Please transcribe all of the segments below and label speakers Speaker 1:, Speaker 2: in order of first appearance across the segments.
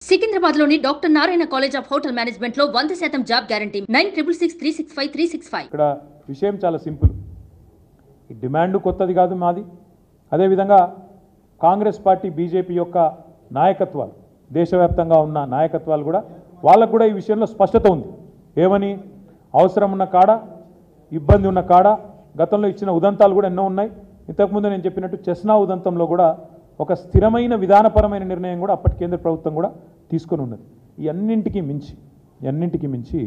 Speaker 1: సికింద్రాబాద్లోని doctor Narayana college of hotel మేనేజ్మెంట్లో 100% job guarantee 966365
Speaker 2: ఇక్కడ విషయం చాలా సింపుల్. ఈ డిమాండ్ కొత్తది కాదు మాది. అదేవిధంగా కాంగ్రెస్ పార్టీ బీజేపీ యొక్క నాయకత్వాలు దేశవ్యాప్తంగా ఉన్న నాయకత్వాలు కూడా వాళ్ళకు కూడా ఈ విషయంలో స్పష్టత ఉంది. ఏమని అవసరం ఉన్న కాడ ఇబ్బంది ఉన్న కాడ గతంలో ఇచ్చిన ఉదంతాలు కూడా ఎన్నో ఉన్నాయి. ఇంతకుముందు నేను చెప్పినట్టు చెస్నా ఉదంతంలో కూడా ఒక స్థిరమైన విధానపరమైన నిర్ణయం కూడా అప్పటి కేంద్ర ప్రభుత్వం కూడా తీసుకొని ఉన్నది. ఈ అన్నింటికి మించి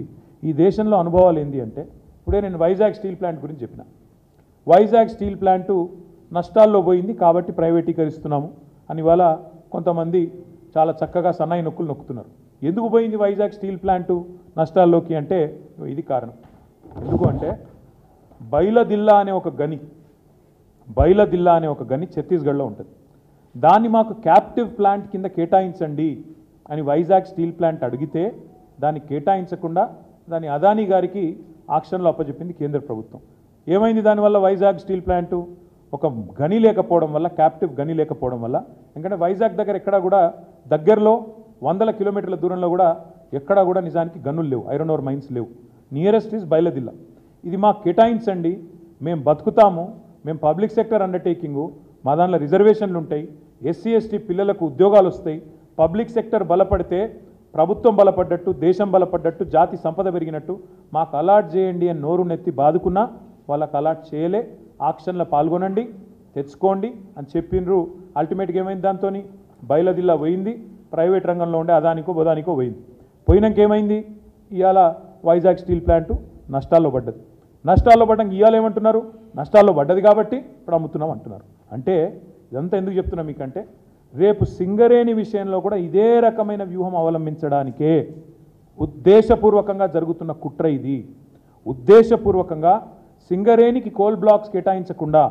Speaker 2: ఈ దేశంలో అనుభవాలు ఏంటి అంటే ఇప్పుడే నేను వైజాగ్ స్టీల్ ప్లాంట్ గురించి చెప్పిన. వైజాగ్ స్టీల్ ప్లాంటు నష్టాల్లో పోయింది కాబట్టి ప్రైవేటీకరిస్తున్నాము అని ఇవాళ కొంతమంది చాలా చక్కగా సన్నాయి నొక్కులు నొక్కుతున్నారు. ఎందుకు పోయింది వైజాగ్ స్టీల్ ప్లాంటు నష్టాల్లోకి అంటే ఇది కారణం. ఎందుకు అంటే బైలదిల్లా అనే ఒక గని ఛత్తీస్గఢ్లో ఉంటుంది. దాన్ని మాకు క్యాప్టివ్ ప్లాంట్ కింద కేటాయించండి అని వైజాగ్ స్టీల్ ప్లాంట్ అడిగితే దాన్ని కేటాయించకుండా దాన్ని అదానీ గారికి ఆక్షన్లో అప్పచెప్పింది కేంద్ర ప్రభుత్వం. ఏమైంది దానివల్ల? వైజాగ్ స్టీల్ ప్లాంటు ఒక గని లేకపోవడం వల్ల, క్యాప్టివ్ గని లేకపోవడం వల్ల, ఎందుకంటే వైజాగ్ దగ్గర ఎక్కడా కూడా దగ్గరలో 100 కిలోమీటర్ల దూరంలో కూడా ఎక్కడా కూడా నిజానికి గనులు లేవు, ఐరన్ ఓర్ మైన్స్ లేవు. Nearest is Bailadila. ఇది మాకు కేటాయించండి, మేము బతుకుతాము, మేము పబ్లిక్ సెక్టర్ అండర్టేకింగు, మా దాంట్లో రిజర్వేషన్లు ఉంటాయి, ఎస్సీ ఎస్టీ పిల్లలకు ఉద్యోగాలు వస్తాయి, పబ్లిక్ సెక్టర్ బలపడితే ప్రభుత్వం బలపడ్డట్టు, దేశం బలపడ్డట్టు, జాతి సంపద పెరిగినట్టు మాకు అలాట్ చేయండి అని నోరు నెత్తి బాదుకున్నా వాళ్ళకు అలాట్ చేయలే. ఆక్షన్లో పాల్గొనండి, తెచ్చుకోండి అని చెప్పిండ్రు. అల్టిమేట్గా ఏమైంది? దాంతో బైలదిల్లా పోయింది, ప్రైవేట్ రంగంలో ఉండే అదానికో బొదానికో పోయింది. పోయినాక ఏమైంది? ఇవాళ వైజాగ్ స్టీల్ ప్లాంటు నష్టాల్లో పడ్డది. నష్టాల్లో పడ్డాక ఇవాళ ఏమంటున్నారు? నష్టాల్లో పడ్డది కాబట్టి ఇప్పుడు అమ్ముతున్నాం అంటున్నారు. అంటే ఇదంతా ఎందుకు చెప్తున్నా మీకంటే రేపు సింగరేణి విషయంలో కూడా ఇదే రకమైన వ్యూహం అవలంబించడానికే ఉద్దేశపూర్వకంగా జరుగుతున్న కుట్ర ఇది. ఉద్దేశపూర్వకంగా సింగరేణికి కోల్ బ్లాక్స్ కేటాయించకుండా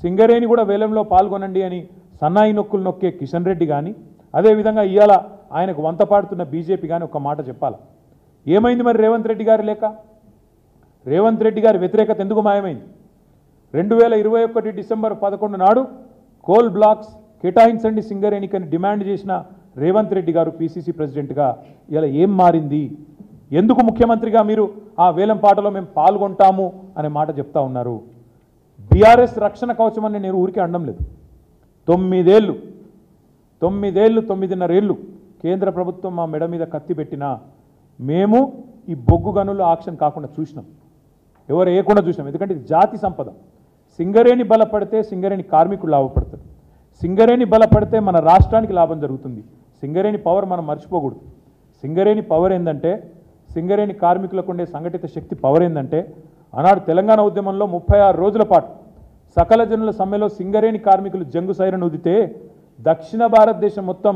Speaker 2: సింగరేణి కూడా వేలంలో పాల్గొనండి అని సన్నాయి నొక్కులు నొక్కే కిషన్ రెడ్డి కానీ, అదేవిధంగా ఇవాళ ఆయనకు వంతపాడుతున్న బీజేపీ కానీ ఒక మాట చెప్పాలి. ఏమైంది మరి రేవంత్ రెడ్డి గారి లేక? రేవంత్ రెడ్డి గారి వ్యతిరేకత ఎందుకు మాయమైంది? 2021 డిసెంబర్ 11 నాడు కోల్ బ్లాక్స్ కేటాయించండి సింగరేణికని డిమాండ్ చేసిన రేవంత్ రెడ్డి గారు పీసీసీ ప్రెసిడెంట్గా ఇలా ఏం మారింది? ఎందుకు ముఖ్యమంత్రిగా మీరు ఆ వేలం పాటలో మేము పాల్గొంటాము అనే మాట చెప్తా ఉన్నారు? బీఆర్ఎస్ రక్షణ కవచం అని నేను ఊరికే అనడం లేదు. 9.5 ఏళ్ళు కేంద్ర ప్రభుత్వం మా మెడ మీద కత్తి పెట్టినా మేము ఈ బొగ్గు గనులు ఆక్షన్ కాకుండా చూసినాం, ఎవరు వేయకుండా చూసినాం. ఎందుకంటే ఇది జాతి సంపద. సింగరేణి బలపడితే సింగరేణి కార్మికులు లాభపడతారు, సింగరేణి బలపడితే మన రాష్ట్రానికి లాభం జరుగుతుంది. సింగరేణి పవర్ మనం మర్చిపోకూడదు. సింగరేణి పవర్ ఏంటంటే, సింగరేణి కార్మికులకు ఉండే సంఘటిత శక్తి పవర్ ఏంటంటే, ఆనాడు తెలంగాణ ఉద్యమంలో 36 రోజుల పాటు సకల జనుల సమ్మెలో సింగరేణి కార్మికులు జంగు సైరను ఊదితే దక్షిణ భారతదేశం మొత్తం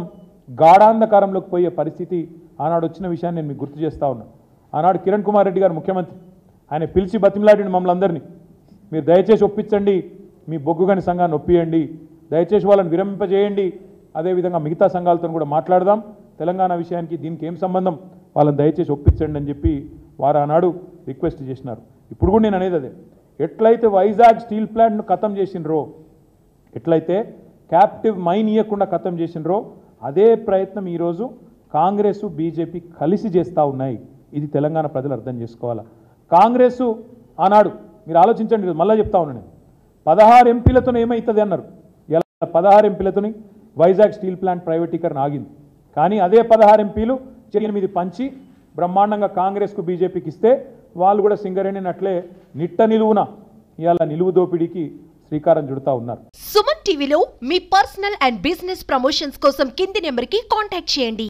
Speaker 2: గాఢాంధకారంలోకి పోయే పరిస్థితి ఆనాడు వచ్చిన విషయాన్ని నేను మీకు గుర్తు చేస్తా ఉన్నాను. ఆనాడు కిరణ్ కుమార్ రెడ్డి గారు ముఖ్యమంత్రి, ఆయన పిలిచి బతిమలాడిన మమ్మల్ని అందరినీ, మీరు దయచేసి ఒప్పించండి, మీ బొగ్గుగని సంఘాన్ని ఒప్పియండి, దయచేసి వాళ్ళని విరమింపజేయండి, అదేవిధంగా మిగతా సంఘాలతో కూడా మాట్లాడదాం, తెలంగాణ విషయానికి దీనికి ఏం సంబంధం, వాళ్ళని దయచేసి ఒప్పించండి అని చెప్పి వారు ఆనాడు రిక్వెస్ట్ చేసినారు. ఇప్పుడు కూడా నేను అనేది అదే, ఎట్లయితే వైజాగ్ స్టీల్ ప్లాంట్ను ఖతం చేసినరో, ఎట్లయితే క్యాప్టివ్ మైన్ ఇవ్వకుండా ఖతం చేసినరో, అదే ప్రయత్నం ఈరోజు కాంగ్రెస్ బీజేపీ కలిసి చేస్తూ ఉన్నాయి. ఇది తెలంగాణ ప్రజలు అర్థం చేసుకోవాలా. కాంగ్రెస్ ఆనాడు మీరు ఆలోచించండి, మళ్ళీ చెప్తా ఉన్నాను, 16 ఎంపీలతో ఏమవుతుంది అన్నారు. ఇలా 16 ఎంపీలతోని వైజాగ్ స్టీల్ ప్లాంట్ ప్రైవేటీకరణ ఆగింది. కానీ అదే 16 ఎంపీలు 8 పంచి బ్రహ్మాండంగా కాంగ్రెస్కు బీజేపీకి ఇస్తే వాళ్ళు కూడా సింగరేణిని అట్లే నిట్ట నిలువున ఇవాళ నిలువు దోపిడీకి శ్రీకారం చుడుతూ ఉన్నారు.
Speaker 3: సుమన్ టీవీలో మీ పర్సనల్ అండ్ బిజినెస్ ప్రమోషన్స్ కోసం కింది నెంబర్కి కాంటాక్ట్ చేయండి.